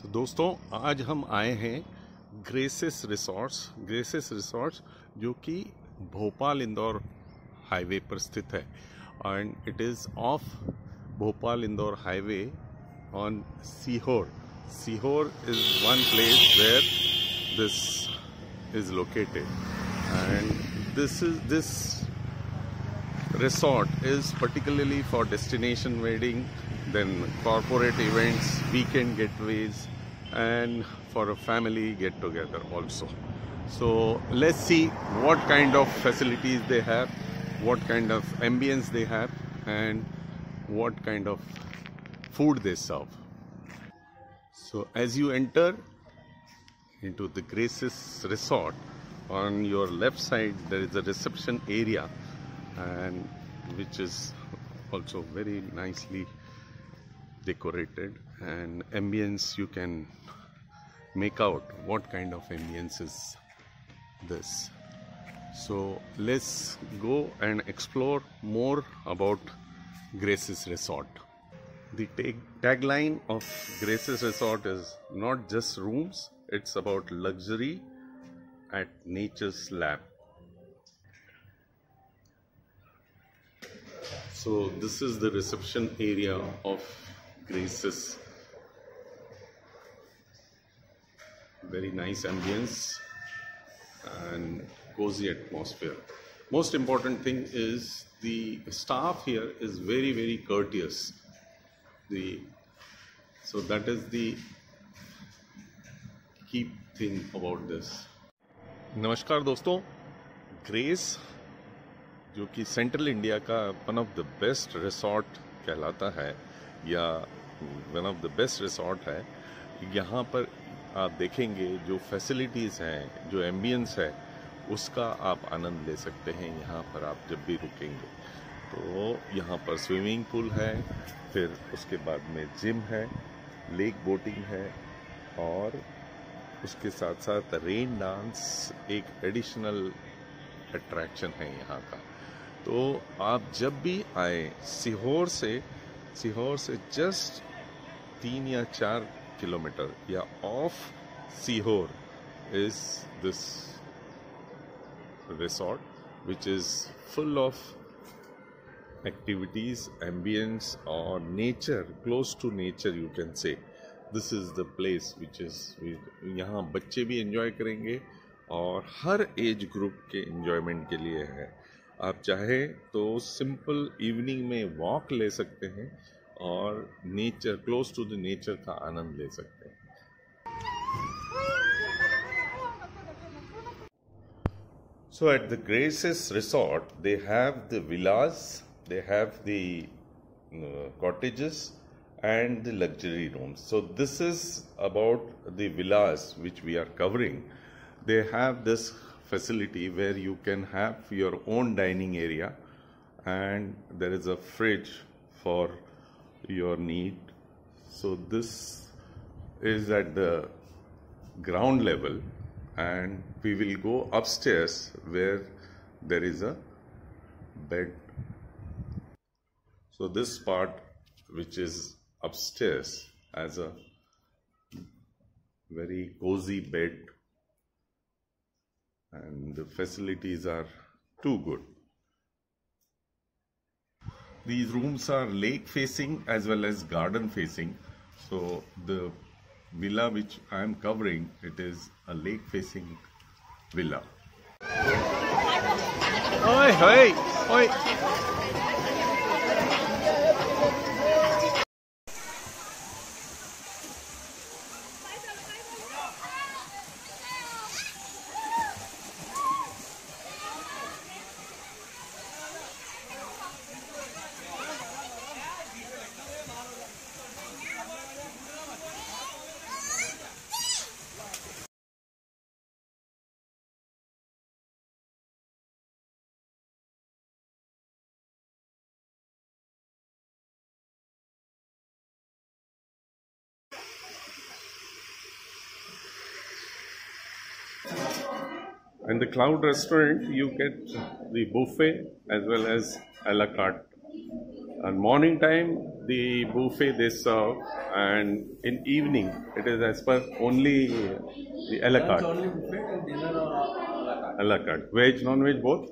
तो दोस्तों आज हम आए हैं ग्रेसेस रिसॉर्ट्स जो कि भोपाल इंदौर हाईवे पर स्थित है and it is of Bhopal Indore highway on Sehore. Sehore is one place where this is located, and this resort is particularly for destination wedding, then corporate events, weekend getaways, and for a family get together also. So let's see what kind of facilities they have, what kind of ambience they have, and what kind of food they serve. So as you enter into the Graces Resort, on your left side there is a reception area, and which is also very nicely decorated, and ambience you can make out what kind of ambience is this. So let's go and explore more about Graces Resort. The tagline of Graces Resort is not just rooms, it's about luxury at nature's lap. So this is the reception area of Graces. Very nice ambience and cozy atmosphere. Most important thing is the staff here is very courteous. So that is the key thing about this. नमस्कार दोस्तों, grace जो कि central India का one of the best resort कहलाता है या one of the best resort है. यहाँ पर आप देखेंगे जो फैसिलिटीज़ हैं, जो एम्बियंस है, उसका आप आनंद ले सकते हैं यहाँ पर आप जब भी रुकेंगे. तो यहाँ पर स्विमिंग पूल है, फिर उसके बाद में जिम है, लेक बोटिंग है, और उसके साथ साथ रेन डांस एक एडिशनल अट्रैक्शन है यहाँ का. तो आप जब भी आए सीहोर से जस्ट 3 या 4 किलोमीटर या of Sehore is this resort which is full of activities, ambience or nature, close to nature you can say. This is the place which is यहाँ बच्चे भी enjoy करेंगे और हर एज ग्रुप के enjoyment के लिए है. आप चाहे तो सिंपल इवनिंग में वॉक ले सकते हैं और nature, close to the nature का आनंद ले सकते हैं. So at the Graces Resort, they have the villas, they have the cottages and the luxury rooms. So this is about the villas which we are covering. They have this facility where you can have your own dining area, and there is a fridge for your need. So this is at the ground level, and we will go upstairs where there is a bed. So this part which is upstairs has a very cozy bed, and the facilities are too good. These rooms are lake facing as well as garden facing. So the villa which I am covering, it is a lake facing villa. Oi. In the Cloud restaurant, you get the buffet as well as a la carte And morning time, the buffet they serve, and in evening, it is as per only the a la Lunch carte. only buffet and dinner a la carte. A la carte. Veg, non-veg, both?